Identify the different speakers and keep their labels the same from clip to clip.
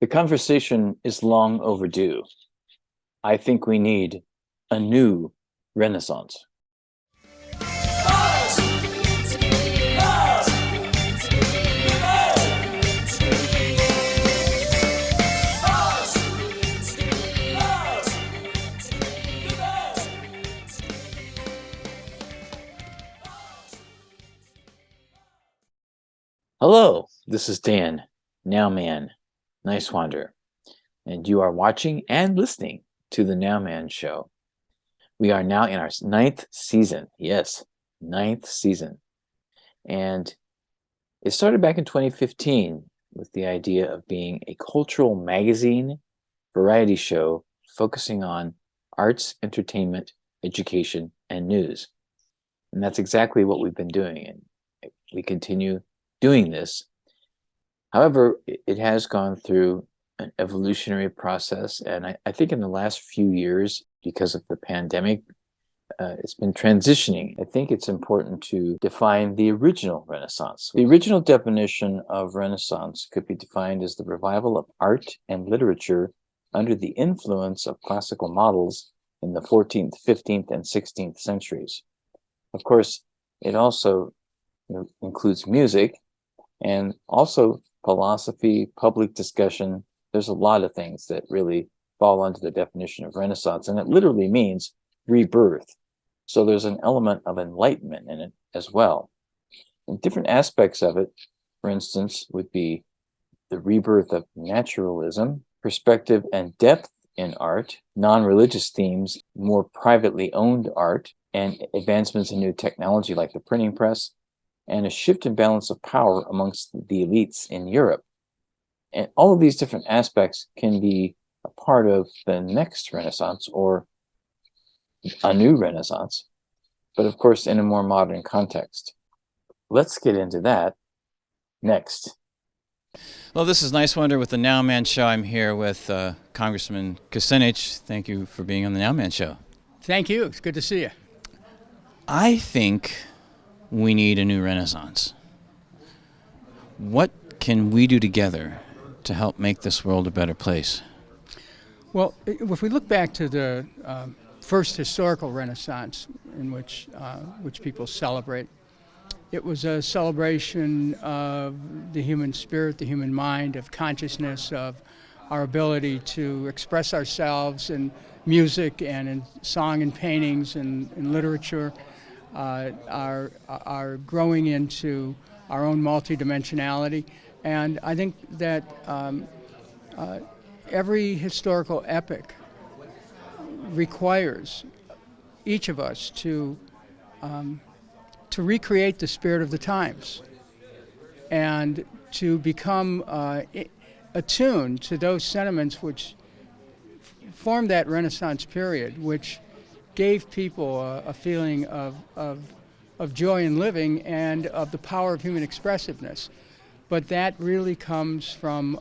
Speaker 1: The conversation is long overdue. I think we need a new renaissance. Hello, this is Dan, Now Man, Niswander, and you are watching and listening to the Now Man Show. We are now in our ninth season. Yes, ninth season. And it started back in 2015 with the idea of being a cultural magazine variety show focusing on arts, entertainment, education, and news. And that's exactly what we've been doing. And we continue doing this. However, it has gone through an evolutionary process. And I think in the last few years, because of the pandemic, it's been transitioning. I think it's important to define the original Renaissance. The original definition of Renaissance could be defined as the revival of art and literature under the influence of classical models in the 14th, 15th, and 16th centuries. Of course, it also includes music and also philosophy, public discussion. There's a lot of things that really fall under the definition of Renaissance, and it literally means rebirth. So there's an element of enlightenment in it as well. And different aspects of it, for instance, would be the rebirth of naturalism, perspective and depth in art, non-religious themes, more privately owned art, and advancements in new technology like the printing press, and a shift in balance of power amongst the elites in Europe. And all of these different aspects can be a part of the next Renaissance or a new Renaissance, but of course in a more modern context. Let's get into that next.
Speaker 2: Well, this is Niswander with the Now Man Show. I'm here with Congressman Kucinich. Thank you for being on the Now Man Show.
Speaker 3: Thank you. It's good to see you.
Speaker 2: I think we need a new Renaissance. What can we do together to help make this world a better place?
Speaker 3: Well, if we look back to the first historical Renaissance in which people celebrate, it was a celebration of the human spirit, the human mind, of consciousness, of our ability to express ourselves in music and in song and paintings and in literature, are growing into our own multidimensionality. And I think that every historical epic requires each of us to recreate the spirit of the times and to become attuned to those sentiments which formed that Renaissance period, which gave people a feeling of joy in living and of the power of human expressiveness. But that really comes from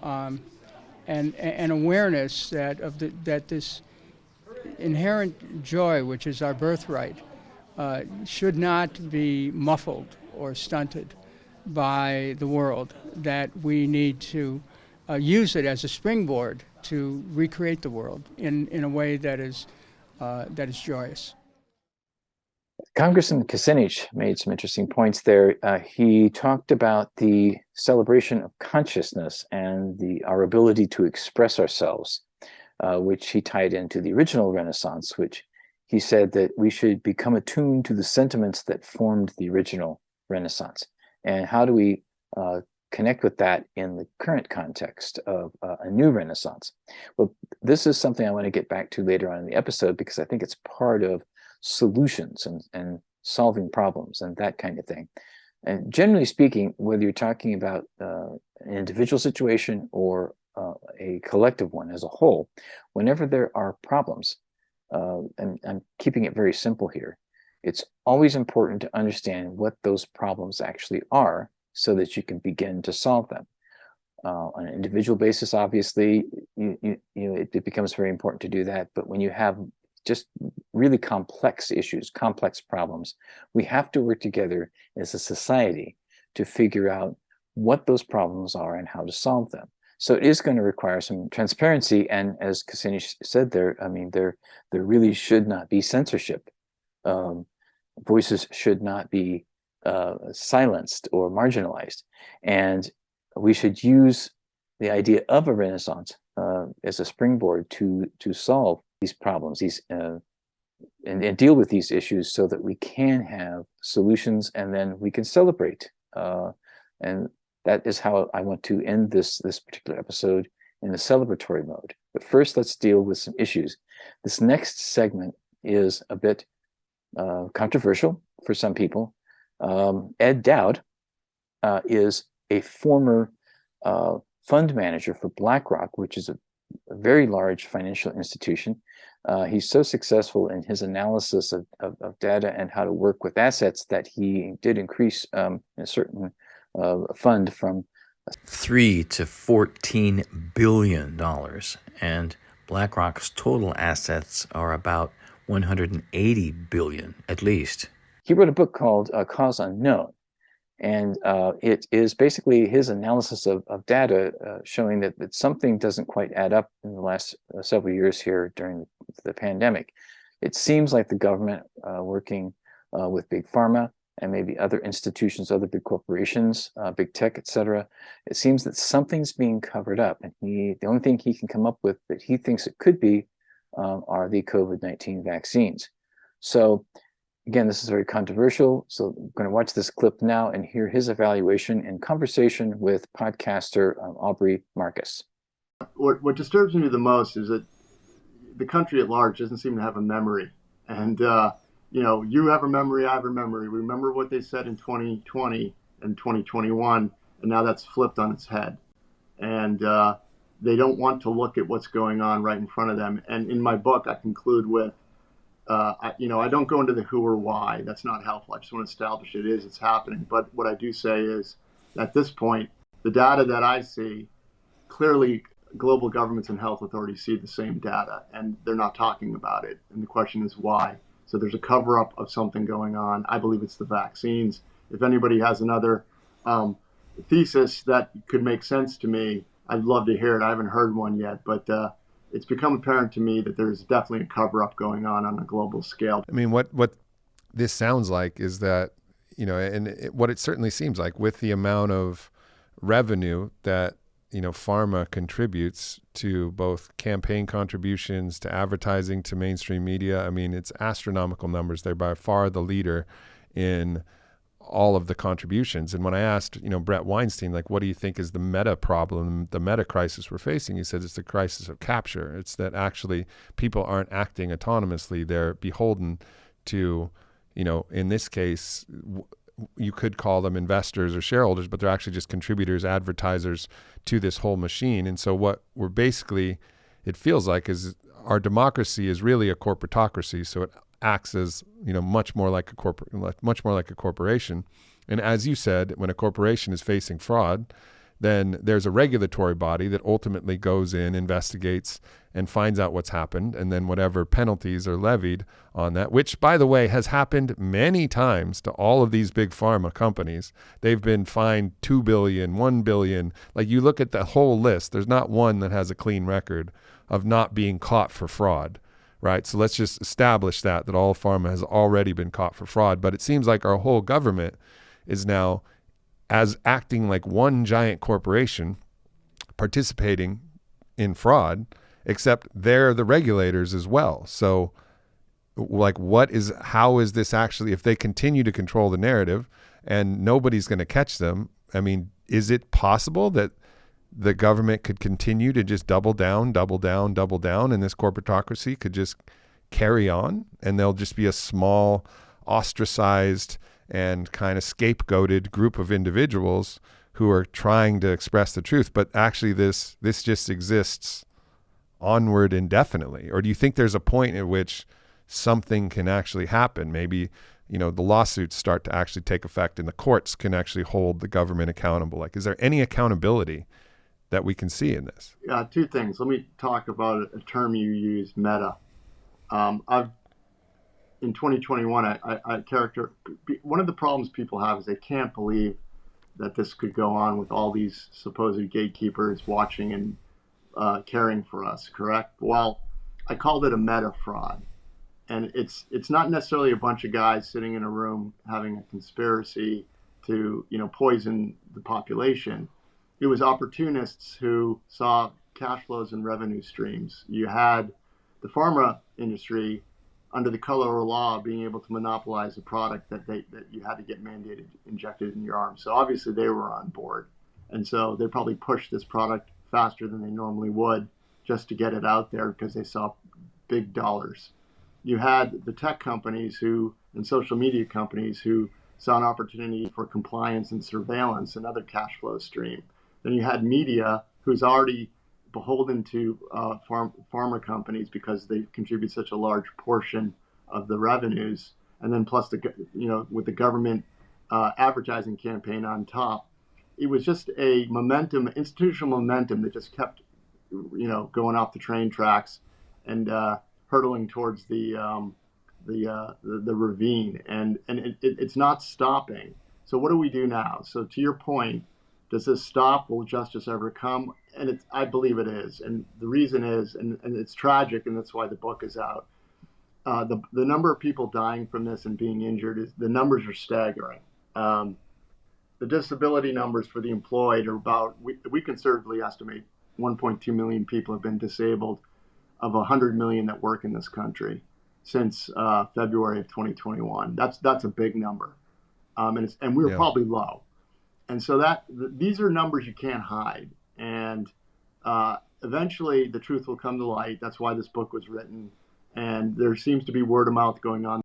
Speaker 3: an awareness that this inherent joy, which is our birthright, should not be muffled or stunted by the world, that we need to use it as a springboard to recreate the world in a way that is joyous.
Speaker 1: Congressman Kucinich made some interesting points there. He talked about the celebration of consciousness and our ability to express ourselves, which he tied into the original Renaissance, which he said that we should become attuned to the sentiments that formed the original Renaissance. And how do we connect with that in the current context of a new Renaissance? Well, this is something I want to get back to later on in the episode, because I think it's part of solutions and solving problems and that kind of thing. And generally speaking, whether you're talking about an individual situation or a collective one as a whole, whenever there are problems, and I'm keeping it very simple here, it's always important to understand what those problems actually are so that you can begin to solve them. On an individual basis, obviously, it becomes very important to do that. But when you have just really complex issues, complex problems, we have to work together as a society to figure out what those problems are and how to solve them. So it is going to require some transparency. And as Kucinich said there, I mean, there really should not be censorship. Voices should not be silenced or marginalized. And we should use the idea of a renaissance as a springboard to solve these problems, and deal with these issues, so that we can have solutions, and then we can celebrate. And that is how I want to end this particular episode, in a celebratory mode. But first, let's deal with some issues. This next segment is a bit controversial for some people. Ed Dowd is a former fund manager for BlackRock, which is a very large financial institution. He's so successful in his analysis of data and how to work with assets that he did increase a certain fund from
Speaker 4: $3 to $14 billion, and BlackRock's total assets are about 180 billion at least.
Speaker 1: He wrote a book called Cause Unknown, and it is basically his analysis of data showing that something doesn't quite add up in the last several years here during the pandemic. It seems like the government working with big pharma and maybe other institutions, other big corporations, big tech, etc. It seems that something's being covered up, and the only thing he can come up with that he thinks it could be are the COVID-19 vaccines. So again, this is very controversial. So I'm going to watch this clip now and hear his evaluation in conversation with podcaster Aubrey Marcus.
Speaker 5: What disturbs me the most is that the country at large doesn't seem to have a memory. And, you have a memory, I have a memory. We remember what they said in 2020 and 2021, and now that's flipped on its head. And they don't want to look at what's going on right in front of them. And in my book, I conclude with, I don't go into the who or why. That's not helpful. I just want to establish it's happening. But what I do say is, at this point, the data that I see, clearly global governments and health authorities see the same data, and they're not talking about it. And the question is why. So there's a cover-up of something going on. I believe it's the vaccines. If anybody has another thesis that could make sense to me, I'd love to hear it. I haven't heard one yet, but it's become apparent to me that there's definitely a cover-up going on a global scale.
Speaker 6: I mean, what this sounds like is that, what it certainly seems like, with the amount of revenue that, pharma contributes to both campaign contributions, to advertising, to mainstream media. I mean, it's astronomical numbers. They're by far the leader in all of the contributions. And when I asked, Brett Weinstein, like, what do you think is the meta problem, the meta crisis we're facing? He said it's the crisis of capture. It's that actually people aren't acting autonomously. They're beholden to, in this case, you could call them investors or shareholders, but they're actually just contributors, advertisers to this whole machine. And so what we're basically, it feels like, is our democracy is really a corporatocracy. So it acts as, much more like a corporation. And as you said, when a corporation is facing fraud, then there's a regulatory body that ultimately goes in, investigates, and finds out what's happened, and then whatever penalties are levied on that, which, by the way, has happened many times to all of these big pharma companies. They've been fined $2 billion, $1 billion. Like, you look at the whole list, there's not one that has a clean record of not being caught for fraud, right? So let's just establish that all pharma has already been caught for fraud. But it seems like our whole government is now as acting like one giant corporation participating in fraud, except they're the regulators as well. So like, how is this actually, if they continue to control the narrative and nobody's going to catch them, I mean, is it possible that the government could continue to just double down, and this corporatocracy could just carry on, and there'll just be a small, ostracized and kind of scapegoated group of individuals who are trying to express the truth, but actually this just exists onward indefinitely? Or do you think there's a point at which something can actually happen? Maybe, the lawsuits start to actually take effect and the courts can actually hold the government accountable. Like, is there any accountability that we can see in this?
Speaker 5: Yeah, two things. Let me talk about a term you used, meta. In 2021, one of the problems people have is they can't believe that this could go on with all these supposed gatekeepers watching and caring for us, correct? Well, I called it a meta fraud. And it's not necessarily a bunch of guys sitting in a room having a conspiracy to, poison the population. It was opportunists who saw cash flows and revenue streams. You had the pharma industry under the color of law being able to monopolize a product that you had to get mandated injected in your arm. So obviously they were on board. And so they probably pushed this product faster than they normally would just to get it out there because they saw big dollars. You had the tech companies and social media companies who saw an opportunity for compliance and surveillance, another cash flow stream. Then you had media, who's already beholden to pharma companies because they contribute such a large portion of the revenues, and then plus with the government advertising campaign on top, it was just a institutional momentum that just kept going off the train tracks and hurtling towards the ravine, and it's not stopping. So what do we do now? So to your point, does this stop? Will justice ever come? And I believe it is. And the reason is, and it's tragic, and that's why the book is out. The number of people dying from this and being injured, the numbers are staggering. The disability numbers for the employed are we conservatively estimate 1.2 million people have been disabled of 100 million that work in this country since February of 2021. That's a big number. And we were probably low. And so these are numbers you can't hide. And eventually the truth will come to light. That's why this book was written. And there seems to be word of mouth going on.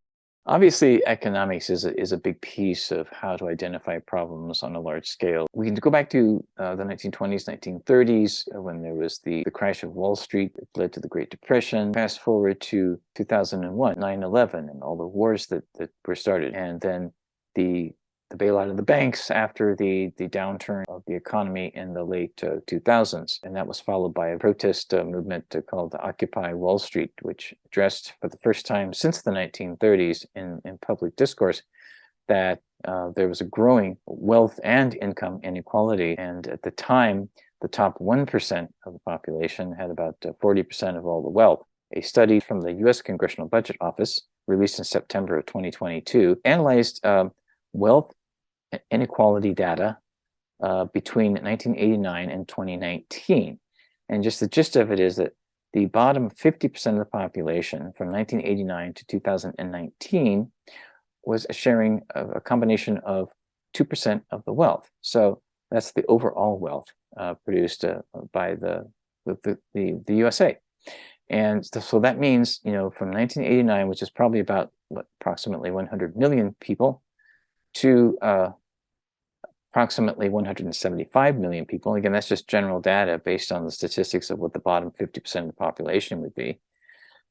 Speaker 1: Obviously, economics is a big piece of how to identify problems on a large scale. We can go back to the 1920s, 1930s, when there was the crash of Wall Street that led to the Great Depression. Fast forward to 2001, 9/11, and all the wars that were started. And then the bailout of the banks after the downturn of the economy in the late 2000s. And that was followed by a protest movement called Occupy Wall Street, which addressed for the first time since the 1930s in public discourse that there was a growing wealth and income inequality. And at the time, the top 1% of the population had about 40% of all the wealth. A study from the U.S. Congressional Budget Office, released in September of 2022, analyzed wealth inequality data between 1989 and 2019. And just the gist of it is that the bottom 50% of the population from 1989 to 2019 was sharing a combination of 2% of the wealth. So that's the overall wealth produced by the USA. And so that means, from 1989, which is probably about approximately 100 million people, to approximately 175 million people. Again, that's just general data based on the statistics of what the bottom 50% of the population would be,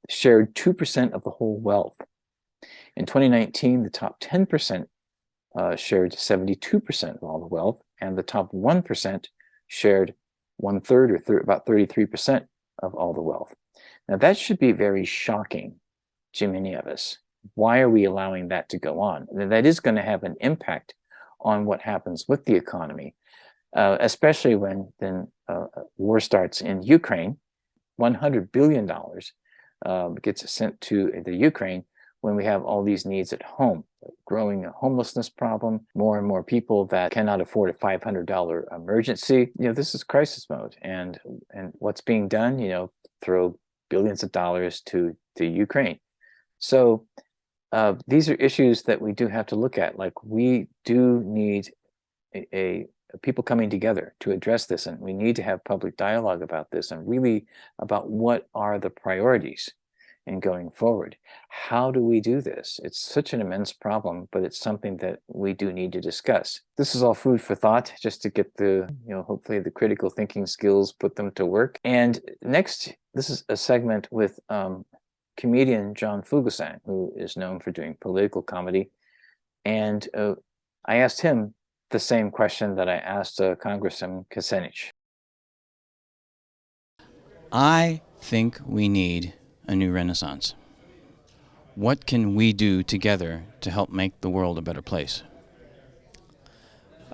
Speaker 1: shared 2% of the whole wealth. In 2019, the top 10% shared 72% of all the wealth, and the top 1% shared 1/3 or about 33% of all the wealth. Now, that should be very shocking to many of us. Why are we allowing that to go on? That is going to have an impact on what happens with the economy, especially when then war starts in Ukraine. $100 billion gets sent to the Ukraine when we have all these needs at home, growing homelessness problem, more and more people that cannot afford a $500 emergency. This is crisis mode, and what's being done, throw billions of dollars to Ukraine. So these are issues that we do have to look at. Like, we do need a people coming together to address this, and we need to have public dialogue about this, and really about what are the priorities in going forward. How do we do this? It's such an immense problem, but it's something that we do need to discuss. This is all food for thought, just to get hopefully the critical thinking skills, put them to work. And next, this is a segment with comedian John Fugelsang, who is known for doing political comedy. And I asked him the same question that I asked Congressman Kucinich.
Speaker 2: I think we need a new renaissance. What can we do together to help make the world a better place?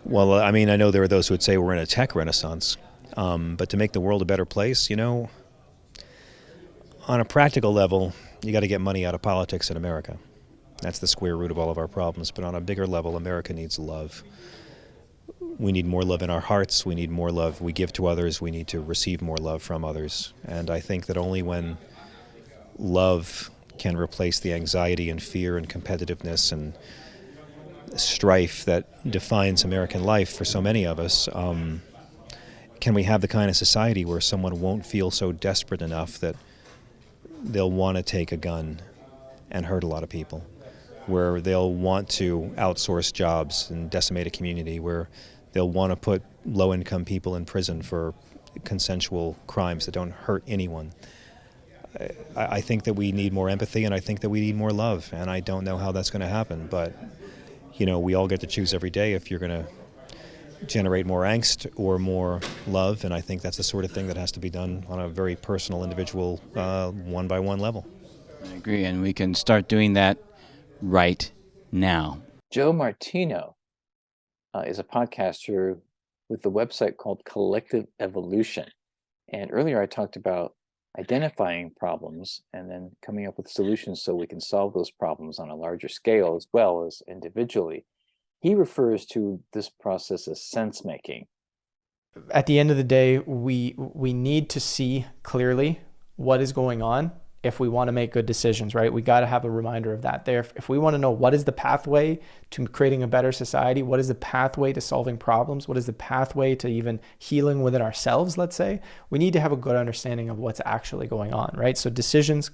Speaker 7: Well, I mean, I know there are those who would say we're in a tech renaissance, but to make the world a better place, on a practical level, you got to get money out of politics in America. That's the square root of all of our problems. But on a bigger level, America needs love. We need more love in our hearts. We need more love we give to others. We need to receive more love from others. And I think that only when love can replace the anxiety and fear and competitiveness and strife that defines American life for so many of us, can we have the kind of society where someone won't feel so desperate enough that they'll want to take a gun and hurt a lot of people, where they'll want to outsource jobs and decimate a community, where they'll want to put low-income people in prison for consensual crimes that don't hurt anyone. I think that we need more empathy, and I think that we need more love, and I don't know how that's going to happen, but we all get to choose every day if you're going to generate more angst or more love, and I think that's the sort of thing that has to be done on a very personal, individual, one-by-one level.
Speaker 2: I agree, and we can start doing that right now.
Speaker 1: Joe Martino is a podcaster with the website called Collective Evolution. And earlier I talked about identifying problems and then coming up with solutions so we can solve those problems on a larger scale as well as individually. He refers to this process as sense making.
Speaker 8: At the end of the day, we need to see clearly what is going on if we want to make good decisions, right? We got to have a reminder of that there. If we want to know what is the pathway to creating a better society, what is the pathway to solving problems, what is the pathway to even healing within ourselves, let's say, we need to have a good understanding of what's actually going on, right? So good decisions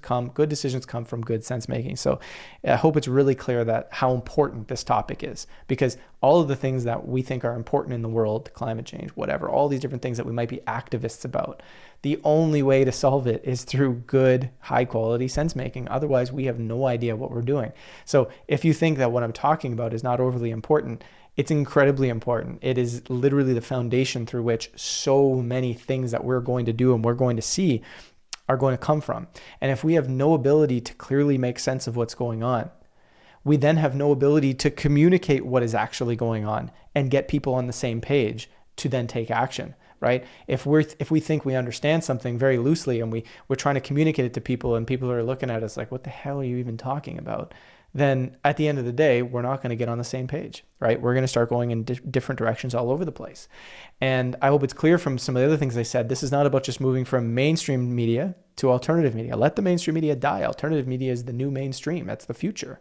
Speaker 8: come from good sense making. So I hope it's really clear that how important this topic is, because all of the things that we think are important in the world, climate change, whatever, all these different things that we might be activists about, the only way to solve it is through good, high quality sense making. Otherwise, we have no idea what we're doing. So if you think that what I'm talking about is not overly important, it's incredibly important. It is literally the foundation through which so many things that we're going to do and we're going to see are going to come from. And if we have no ability to clearly make sense of what's going on, we then have no ability to communicate what is actually going on and get people on the same page to then take action. Right? If we think we understand something very loosely and we're trying to communicate it to people and people are looking at us like, what the hell are you even talking about? Then at the end of the day, we're not going to get on the same page, right? We're going to start going in different directions all over the place. And I hope it's clear from some of the other things I said, this is not about just moving from mainstream media to alternative media. Let the mainstream media die. Alternative media is the new mainstream. That's the future,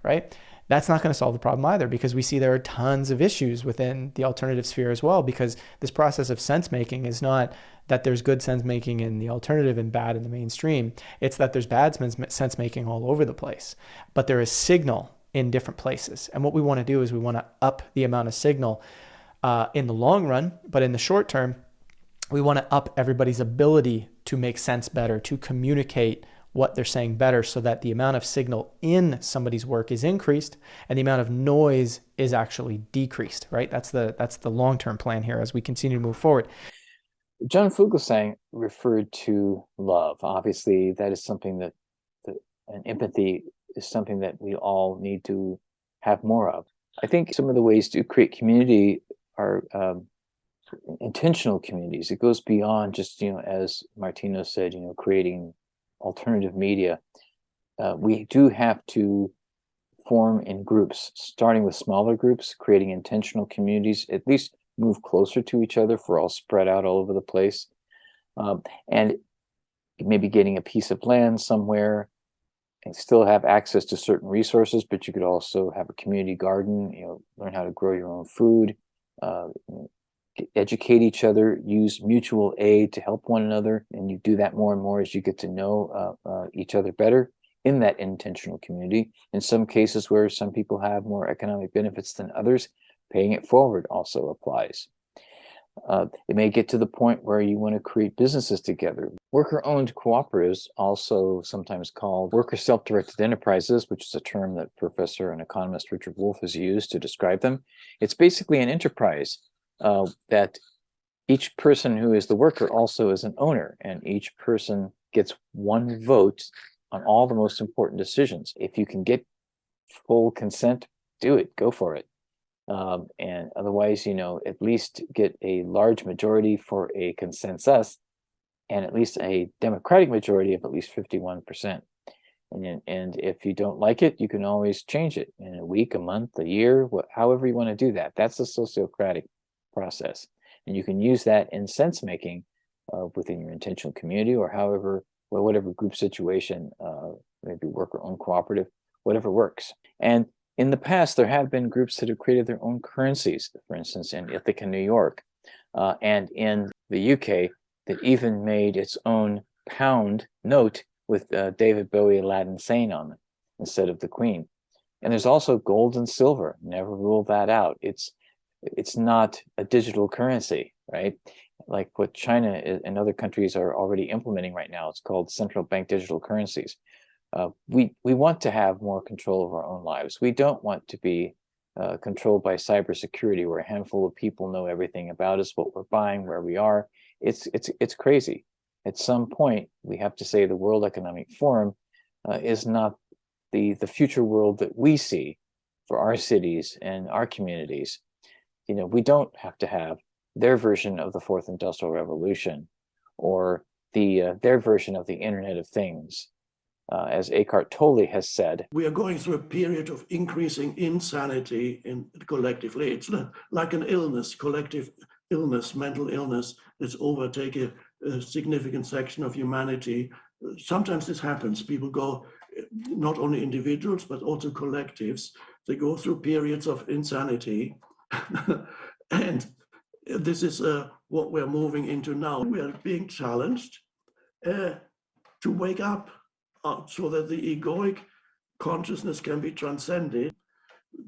Speaker 8: right? That's not going to solve the problem either, because we see there are tons of issues within the alternative sphere as well, because this process of sense making is not that there's good sense making in the alternative and bad in the mainstream. It's that there's bad sense making all over the place, but there is signal in different places. And what we want to do is we want to up the amount of signal in the long run, but in the short term, we want to up everybody's ability to make sense better, to communicate what they're saying better, so that the amount of signal in somebody's work is increased and the amount of noise is actually decreased, right? That's the long-term plan here as we continue to move forward.
Speaker 1: John Fugelsang referred to love. Obviously, that is something and empathy is something that we all need to have more of. I think some of the ways to create community are intentional communities. It goes beyond just, as Martino said, creating alternative media. We do have to form in groups, starting with smaller groups, creating intentional communities, at least move closer to each other if we're all spread out all over the place. And maybe getting a piece of land somewhere and still have access to certain resources, but you could also have a community garden, learn how to grow your own food, educate each other, use mutual aid to help one another. And you do that more and more as you get to know each other better in that intentional community. In some cases where some people have more economic benefits than others, paying it forward also applies. It may get to the point where you want to create businesses together. Worker-owned cooperatives, also sometimes called worker self-directed enterprises, which is a term that Professor and economist Richard Wolff has used to describe them. It's basically an enterprise that each person who is the worker also is an owner, and each person gets one vote on all the most important decisions. If you can get full consent, do it, go for it. And otherwise, at least get a large majority for a consensus and at least a Democratic majority of at least 51%. And if you don't like it, you can always change it in a week, a month, a year, however you want to do that. That's the sociocratic process. And you can use that in sense making within your intentional community or whatever group situation, maybe worker-owned cooperative, whatever works. And in the past, there have been groups that have created their own currencies, for instance, in Ithaca, New York, and in the UK, that even made its own pound note with David Bowie Aladdin Sane on it instead of the Queen. And there's also gold and silver. Never rule that out. It's not a digital currency, right? Like what China and other countries are already implementing right now. It's called central bank digital currencies. We want to have more control of our own lives. We don't want to be controlled by cybersecurity, where a handful of people know everything about us, what we're buying, where we are. It's crazy. At some point, we have to say the World Economic Forum is not the future world that we see for our cities and our communities. We don't have to have their version of the Fourth Industrial Revolution or their version of the Internet of Things. As Eckhart Tolle has said,
Speaker 9: we are going through a period of increasing insanity collectively. It's like an illness, collective illness, mental illness that's overtaken a significant section of humanity. Sometimes this happens. People go, not only individuals, but also collectives. They go through periods of insanity. And this is what we're moving into now. We are being challenged to wake up so that the egoic consciousness can be transcended.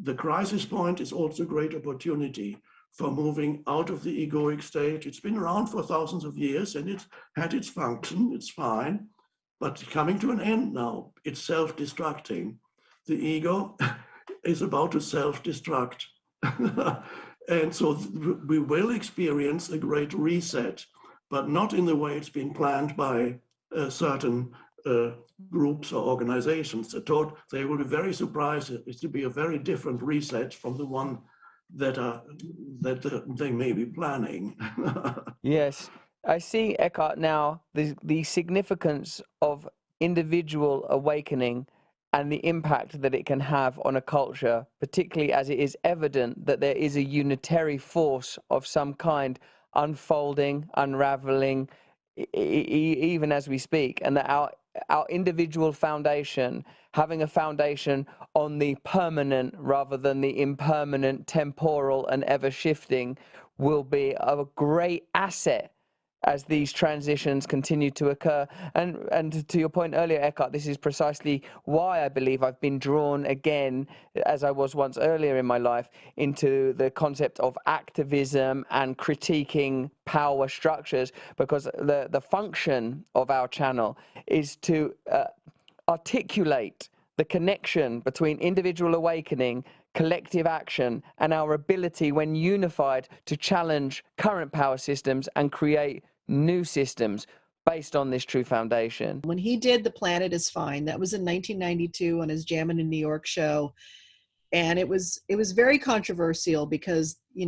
Speaker 9: The crisis point is also a great opportunity for moving out of the egoic state. It's been around for thousands of years and it's had its function, it's fine, but coming to an end now. It's self-destructing. The ego is about to self-destruct. And so we will experience a great reset, but not in the way it's been planned by certain groups or organizations. They will be very surprised. It will be a very different reset from the one that they may be planning.
Speaker 10: Yes, I see, Eckhart, now the significance of individual awakening and the impact that it can have on a culture, particularly as it is evident that there is a unitary force of some kind unfolding, unraveling, even as we speak, and that our individual foundation, having a foundation on the permanent rather than the impermanent, temporal and ever shifting, will be a great asset as these transitions continue to occur. And to your point earlier, Eckhart, this is precisely why I believe I've been drawn again, as I was once earlier in my life, into the concept of activism and critiquing power structures, because the function of our channel is to articulate the connection between individual awakening, collective action, and our ability, when unified, to challenge current power systems and create new systems based on this true foundation.
Speaker 11: When he did The Planet is Fine, that was in 1992 on his Jammin' in New York show. And it was very controversial because, he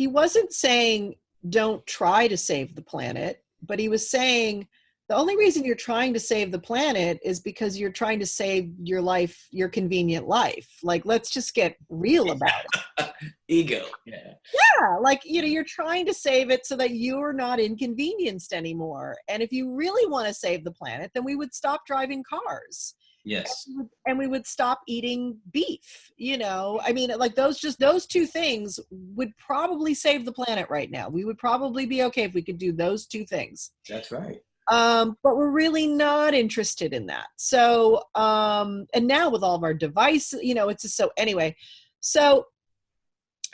Speaker 11: wasn't saying don't try to save the planet, but he was saying the only reason you're trying to save the planet is because you're trying to save your life, your convenient life. Like, let's just get real about it.
Speaker 12: Ego. Yeah.
Speaker 11: Yeah. Like, you're trying to save it so that you're not inconvenienced anymore. And if you really want to save the planet, then we would stop driving cars.
Speaker 12: Yes.
Speaker 11: And we would stop eating beef, I mean, like those two things would probably save the planet right now. We would probably be okay if we could do those two things.
Speaker 12: That's right.
Speaker 11: But we're really not interested in that. So, and now with all of our devices, it's just so anyway. So,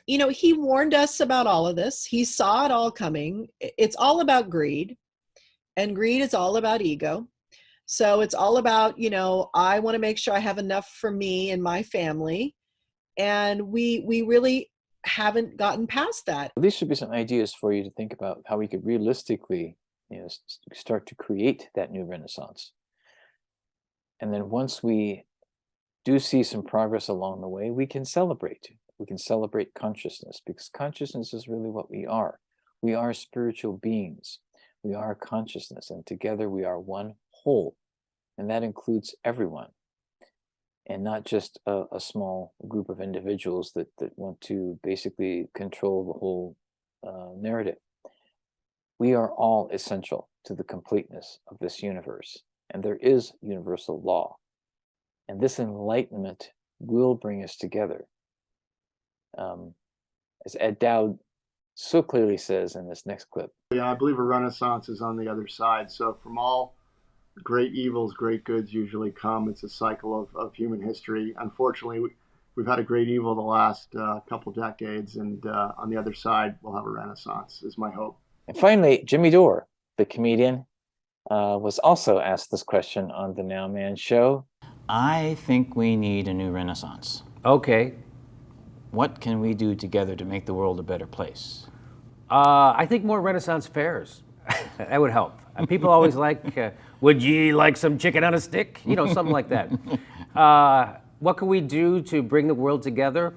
Speaker 11: he warned us about all of this. He saw it all coming. It's all about greed, and greed is all about ego. So it's all about, I want to make sure I have enough for me and my family. And we really haven't gotten past that.
Speaker 1: These should be some ideas for you to think about how we could realistically start to create that new renaissance. And then once we do see some progress along the way, we can celebrate. We can celebrate consciousness, because consciousness is really what we are. We are spiritual beings. We are consciousness, and together we are one whole. And that includes everyone, and not just a small group of individuals that want to basically control the whole narrative. We are all essential to the completeness of this universe, and there is universal law. And this enlightenment will bring us together. As Ed Dowd so clearly says in this next clip.
Speaker 5: Yeah, I believe a renaissance is on the other side. So from all great evils, great goods usually come. It's a cycle of human history. Unfortunately, we've had a great evil the last couple decades, and on the other side, we'll have a renaissance, is my hope.
Speaker 1: And finally, Jimmy Dore, the comedian, was also asked this question on the Now Man show.
Speaker 2: I think we need a new renaissance.
Speaker 12: Okay.
Speaker 2: What can we do together to make the world a better place?
Speaker 12: I think more Renaissance fairs. That would help. People always like, would ye like some chicken on a stick? You know, something like that. What can we do to bring the world together?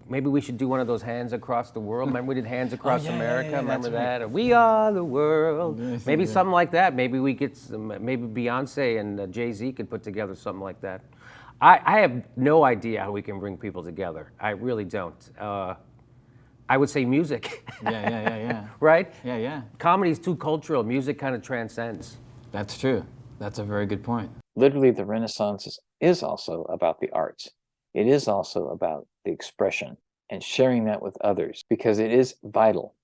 Speaker 12: Maybe we should do one of those hands across the world. Remember we did Hands Across America? Remember that? Right. We are the world. Maybe something like that. Maybe we get some, maybe Beyonce and Jay-Z could put together something like that. I have no idea how we can bring people together. I really don't. I would say music.
Speaker 2: Yeah.
Speaker 12: Right?
Speaker 2: Yeah.
Speaker 12: Comedy's too cultural. Music kind of transcends.
Speaker 2: That's true. That's a very good point.
Speaker 1: Literally, the Renaissance is also about the arts. It is also about the expression and sharing that with others, because it is vital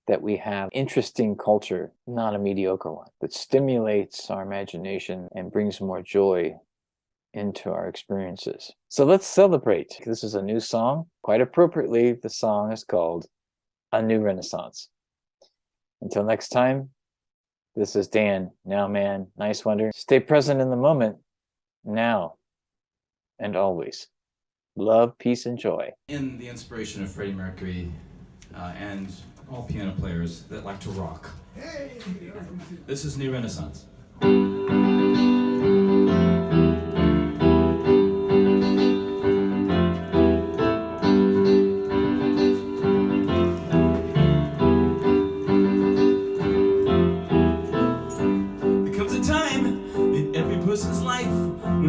Speaker 1: that we have interesting culture, not a mediocre one, that stimulates our imagination and brings more joy into our experiences. So let's celebrate. This is a new song. Quite appropriately, the song is called A New Renaissance. Until next time, this is Dan, Now Man, Niswander. Stay present in the moment, now and always. Love, peace, and joy.
Speaker 13: In the inspiration of Freddie Mercury and all piano players that like to rock. This is New Renaissance.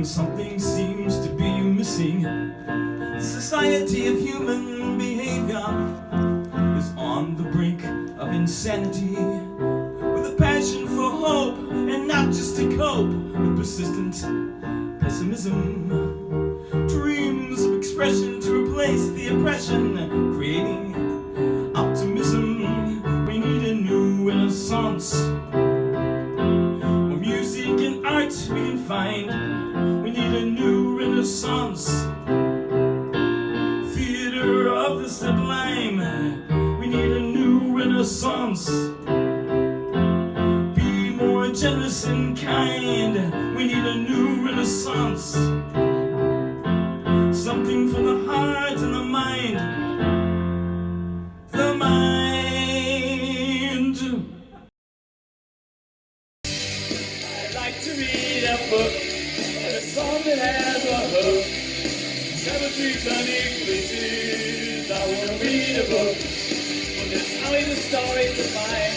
Speaker 13: Something seems to be missing. The society of human behavior is on the brink of insanity, with a passion for hope and not just to cope with persistent pessimism. Dreams of expression to replace the oppression, creating optimism. We need a new renaissance. More music and art we can find. We need a new renaissance. Theater of the sublime. We need a new renaissance. Be more generous and kind. We need a new renaissance. Something for the heart and the mind. The mind. I'd like to read a book. Song that has a hook, travel to sunny places. I wanna read a book, but there's always a story to find,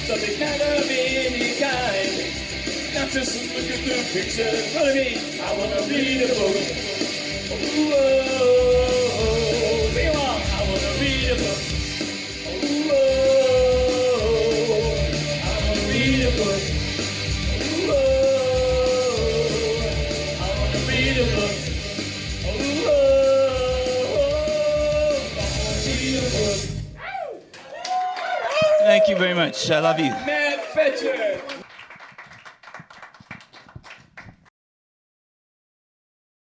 Speaker 13: something kind of any kind, not just look at the pictures. What I mean, I wanna read a book. Ooh, oh, oh, sing along. I wanna read a book. Ooh, oh, oh, I wanna read a book. Thank you very much. I love you.
Speaker 12: Matt Fetcher.